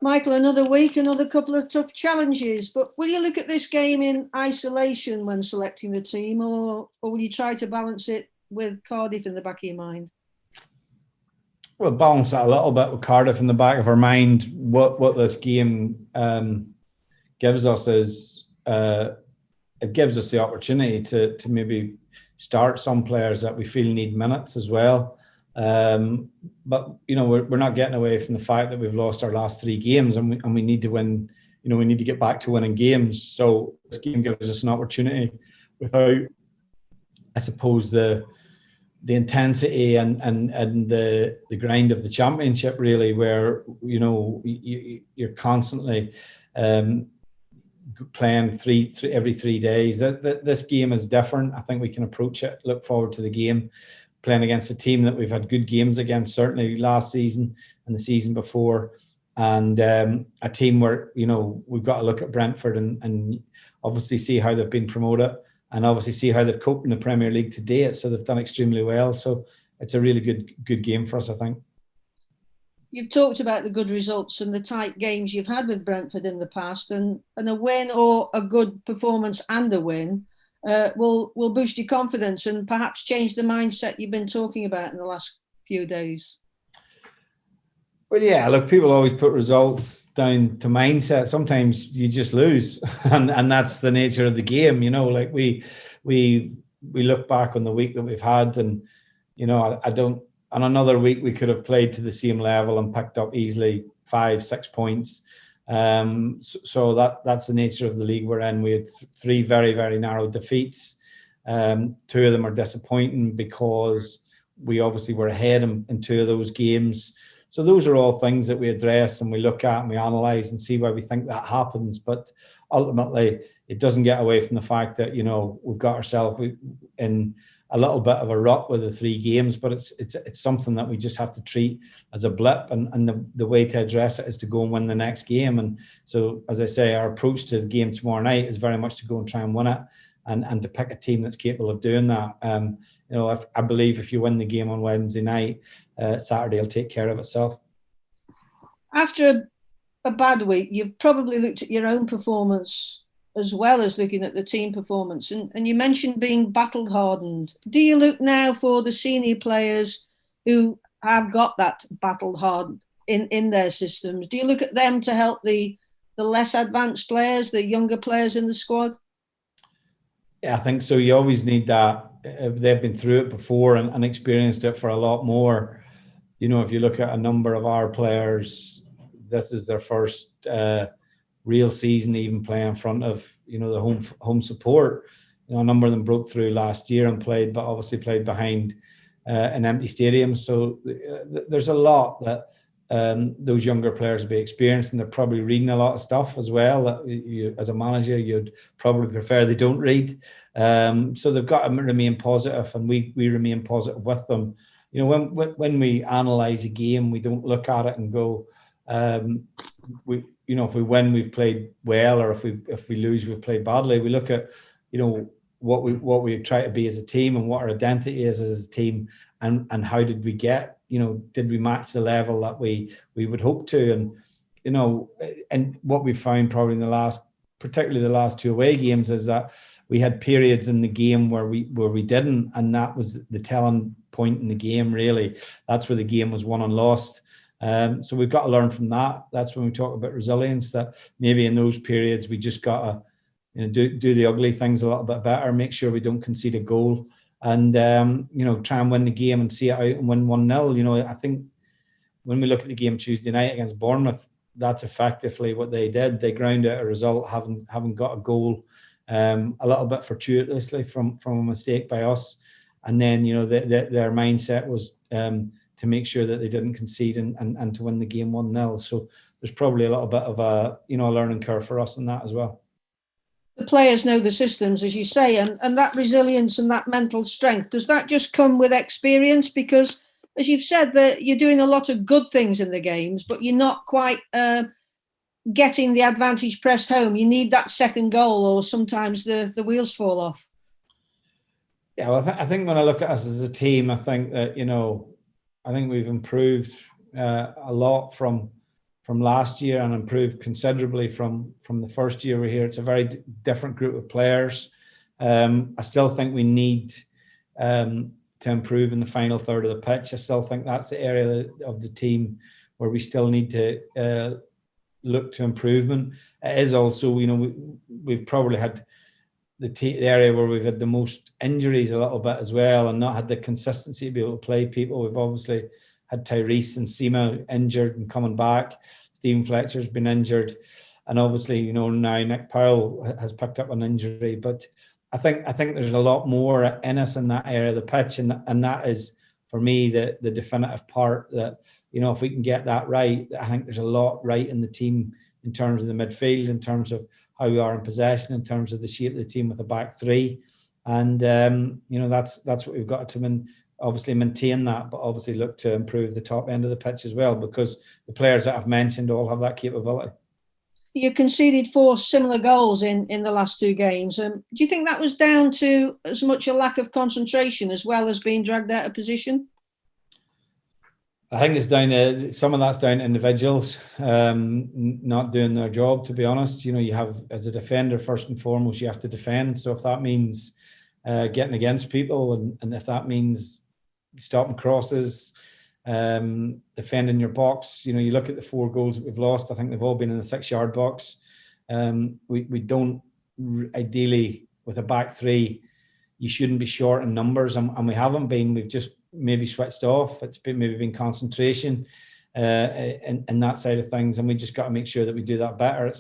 Michael, another week, another couple of tough challenges. But will you look at this game in isolation when selecting the team, or will you try to balance it with Cardiff in the back of your mind? We'll balance that a little bit with Cardiff in the back of our mind. What this game gives us is it gives us the opportunity to maybe start some players that we feel need minutes as well. But we're not getting away from the fact that we've lost our last 3 games, and we need to win. We need to get back to winning games. So this game gives us an opportunity without, I suppose, the intensity and the grind of the championship, really, where you're constantly playing every 3 days. This game is different. I think we can approach it, look forward to the game, playing against a team that we've had good games against, certainly last season and the season before, and a team where we've got to look at Brentford and obviously see how they've been promoted, and obviously see how they've coped in the Premier League to date. So they've done extremely well. So it's a really good game for us, I think. You've talked about the good results and the tight games you've had with Brentford in the past, and a win or a good performance and a win will boost your confidence and perhaps change the mindset you've been talking about in the last few days. Well, yeah, look, people always put results down to mindset. Sometimes you just lose, and that's the nature of the game. Like we look back on the week that we've had, and I don't. On another week, we could have played to the same level and picked up easily 5-6 points. So that's the nature of the league we're in. We had 3 very, very narrow defeats. 2 of them are disappointing because we obviously were ahead in 2 of those games. So those are all things that we address and we look at and we analyse and see why we think that happens. But ultimately, it doesn't get away from the fact that we've got ourselves in a little bit of a rut with the 3 games, but it's something that we just have to treat as a blip, and the way to address it is to go and win the next game. And so, as I say, our approach to the game tomorrow night is very much to go and try and win it, and to pick a team that's capable of doing that. I believe if you win the game on Wednesday night, Saturday will take care of itself. After a bad week, you've probably looked at your own performance as well as looking at the team performance. And you mentioned being battle hardened. Do you look now for the senior players who have got that battle hardened in their systems? Do you look at them to help the less advanced players, the younger players in the squad? Yeah, I think so. You always need that. They've been through it before and experienced it for a lot more. If you look at a number of our players, this is their first real season even playing in front of the home support. A number of them broke through last year and played, but obviously played behind an empty stadium. So there's a lot that those younger players will be experiencing. They're probably reading a lot of stuff as well that you, as a manager, you'd probably prefer they don't read. So they've got to remain positive, and we remain positive with them. When we analyse a game, we don't look at it and go, if we win, we've played well, or if we lose, we've played badly. We look at, what we try to be as a team and what our identity is as a team, and how did we get, did we match the level that we would hope to? And what we found probably in particularly the last 2 away games, is that we had periods in the game where we didn't, and that was the telling point in the game, really. That's where the game was won and lost. So we've got to learn from that. That's when we talk about resilience, that maybe in those periods we just got to do the ugly things a little bit better, make sure we don't concede a goal, and try and win the game and see it out and win 1-0. I think when we look at the game Tuesday night against Bournemouth, that's effectively what they did. They ground out a result, having got a goal a little bit fortuitously from a mistake by us, and then their mindset was to make sure that they didn't concede and to win the game 1-0. So there's probably a little bit of a learning curve for us in that as well. The players know the systems, as you say, and that resilience and that mental strength, does that just come with experience? Because, as you've said, that you're doing a lot of good things in the games, but you're not quite getting the advantage pressed home. You need that second goal, or sometimes the wheels fall off. Yeah, well, I think when I look at us as a team, I think that, I think we've improved a lot from from last year and improved considerably from the first year we're here. It's a very different group of players. I still think we need to improve in the final third of the pitch. I still think that's the area of the team where we still need to look to improvement. It is also, we've probably had the area where we've had the most injuries a little bit as well, and not had the consistency to be able to play people. We've obviously had Tyrese and Sima injured and coming back. Stephen Fletcher's been injured, and obviously, now Nick Powell has picked up an injury. But I think there's a lot more in us in that area of the pitch, and that is for me the definitive part. That if we can get that right, I think there's a lot right in the team in terms of the midfield, in terms of how we are in possession, in terms of the shape of the team with a back three, and that's what we've got to obviously maintain that, but obviously look to improve the top end of the pitch as well, because the players that I've mentioned all have that capability. You conceded 4 similar goals in the last 2 games. Do you think that was down to as much a lack of concentration as well as being dragged out of position? I think it's down to some of that's down to individuals not doing their job, to be honest. You have, as a defender, first and foremost, you have to defend. So if that means getting against people, and if that means stopping crosses, defending your box, you look at the 4 goals that we've lost, I think they've all been in the 6-yard box. We don't, ideally, with a back three, you shouldn't be short in numbers, and we haven't been. We've just maybe switched off. It's been concentration in that side of things, and we just got to make sure that we do that better.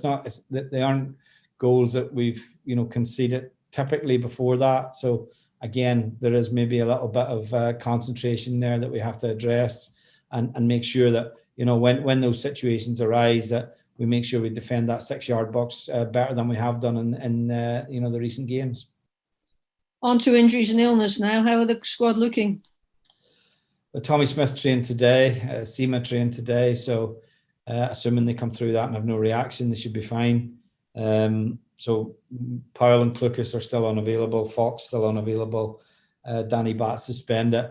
They aren't goals that we've conceded typically before that. So again, there is maybe a little bit of concentration there that we have to address, and make sure that when those situations arise, that we make sure we defend that 6-yard box better than we have done in the recent games. On to injuries and illness now. How are the squad looking? Tommy Smith trained today, Sima trained today, so assuming they come through that and have no reaction, they should be fine. So Powell and Klukas are still unavailable, Fox still unavailable, Danny Batth suspended.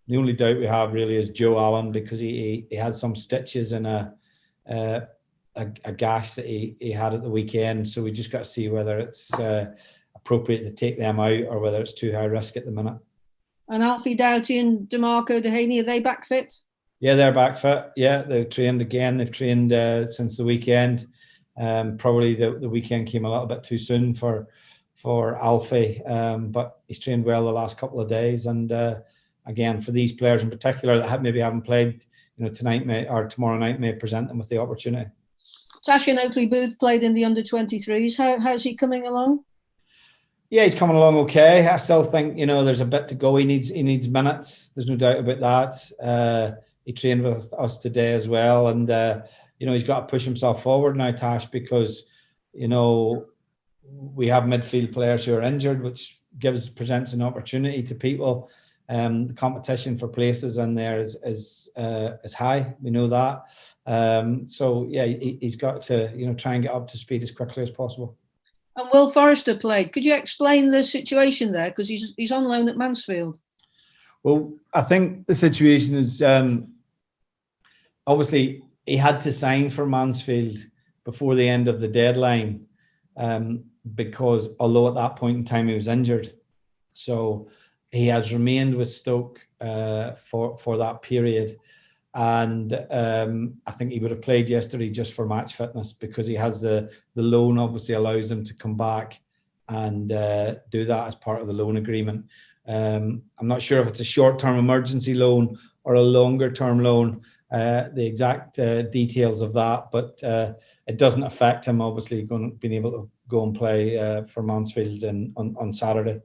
The only doubt we have really is Joe Allen, because he had some stitches in a gash that he had at the weekend, so we just got to see whether it's appropriate to take them out or whether it's too high risk at the minute. And Alfie Doughty and DeMarco Dehaney, are they back fit? Yeah, they're back fit. Yeah, they've trained again. They've trained since the weekend. Probably the weekend came a little bit too soon for Alfie, but he's trained well the last couple of days. And again, for these players in particular that maybe haven't played, tonight or tomorrow night may present them with the opportunity. Tasha Oakley-Booth played in the under-23s. How's he coming along? Yeah, he's coming along okay. I still think there's a bit to go. He needs minutes. There's no doubt about that. He trained with us today as well, and he's got to push himself forward now, Tash, because we have midfield players who are injured, which presents an opportunity to people. The competition for places in there is high. We know that. So yeah, he's got to try and get up to speed as quickly as possible. And Will Forrester played. Could you explain the situation there? Because he's on loan at Mansfield. Well, I think the situation is obviously he had to sign for Mansfield before the end of the deadline, because although at that point in time he was injured, so he has remained with Stoke for that period. And I think he would have played yesterday just for match fitness, because he has the loan obviously allows him to come back and do that as part of the loan agreement. I'm not sure if it's a short-term emergency loan or a longer-term loan, the exact details of that, but it doesn't affect him obviously being able to go and play for Mansfield on Saturday.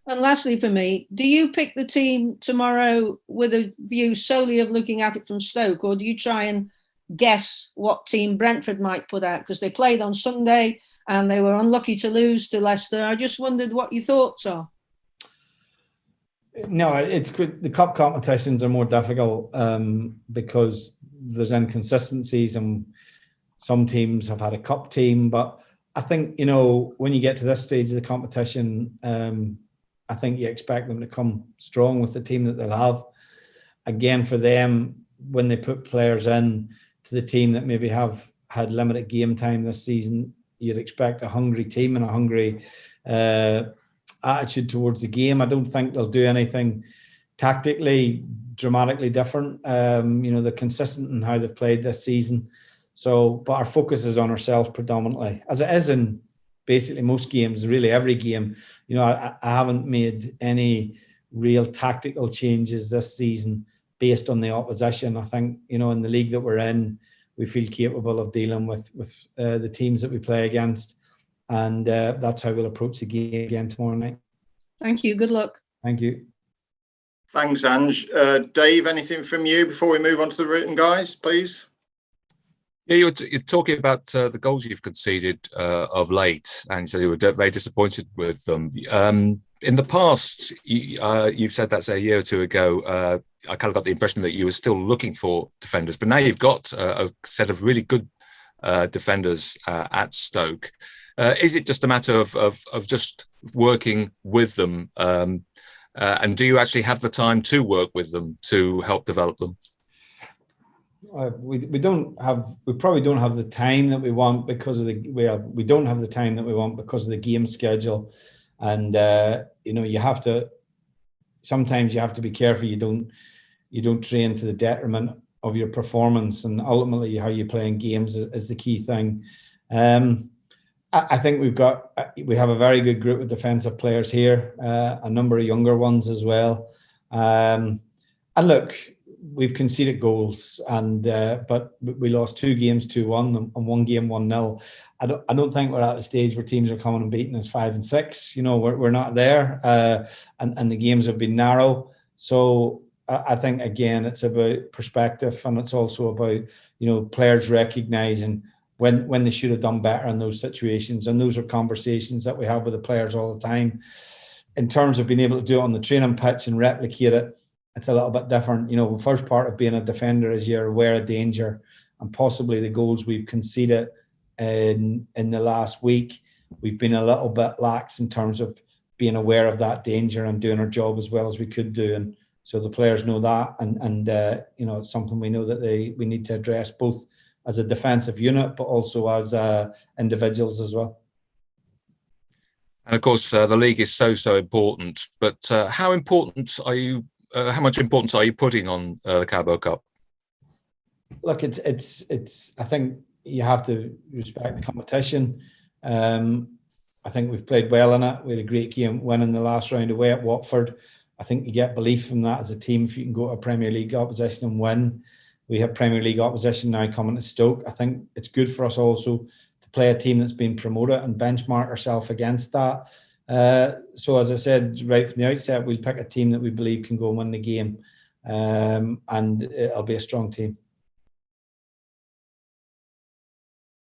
And lastly for me, do you pick the team tomorrow with a view solely of looking at it from Stoke, or do you try and guess what team Brentford might put out? Because they played on Sunday and they were unlucky to lose to Leicester. I just wondered what your thoughts are. No, it's good. The cup competitions are more difficult because there's inconsistencies, and some teams have had a cup team. But I think, when you get to this stage of the competition, I think you expect them to come strong with the team that they'll have. Again, for them, when they put players in to the team that maybe have had limited game time this season. You'd expect a hungry team and a hungry attitude towards the game. I don't think they'll do anything tactically dramatically different. They're consistent in how they've played this season. So, but our focus is on ourselves predominantly, as it is in basically most games, really every game. I haven't made any real tactical changes this season based on the opposition. I think, in the league that we're in, we feel capable of dealing with the teams that we play against. And that's how we'll approach the game again tomorrow night. Thank you. Good luck. Thank you. Thanks, Ange. Dave, anything from you before we move on to the written guys, please? Yeah, you're talking about the goals you've conceded of late, and you said you were very disappointed with them. In the past, you've said that's a year or two ago. I kind of got the impression that you were still looking for defenders, but now you've got a set of really good defenders at Stoke. Is it just a matter of just working with them? And do you actually have the time to work with them to help develop them? We probably don't have the time that we want because of we don't have the time that we want because of the game schedule, and sometimes you have to be careful you don't train to the detriment of your performance, and ultimately how you play in games is the key thing. I think we have a very good group of defensive players here, a number of younger ones as well, and look, we've conceded goals, but we lost 2 games 2-1 and 1 game 1-0. I don't think we're at the stage where teams are coming and beating us 5 and 6. We're not there, and the games have been narrow. So I think again it's about perspective, and it's also about players recognising when they should have done better in those situations, and those are conversations that we have with the players all the time. In terms of being able to do it on the training pitch and replicate it, it's a little bit different. The first part of being a defender is you're aware of danger, and possibly the goals we've conceded in the last week, we've been a little bit lax in terms of being aware of that danger and doing our job as well as we could do. And so the players know that, and it's something we know that we need to address both as a defensive unit, but also as individuals as well. And of course, the league is so important. But how much importance are you putting on the Carabao Cup? Look, it's. I think you have to respect the competition. I think we've played well in it. We had a great game winning the last round away at Watford. I think you get belief from that as a team if you can go to a Premier League opposition and win. We have Premier League opposition now coming to Stoke. I think it's good for us also to play a team that's been promoted and benchmark ourselves against that. So as I said right from the outset, we'll pick a team that we believe can go and win the game, and it'll be a strong team.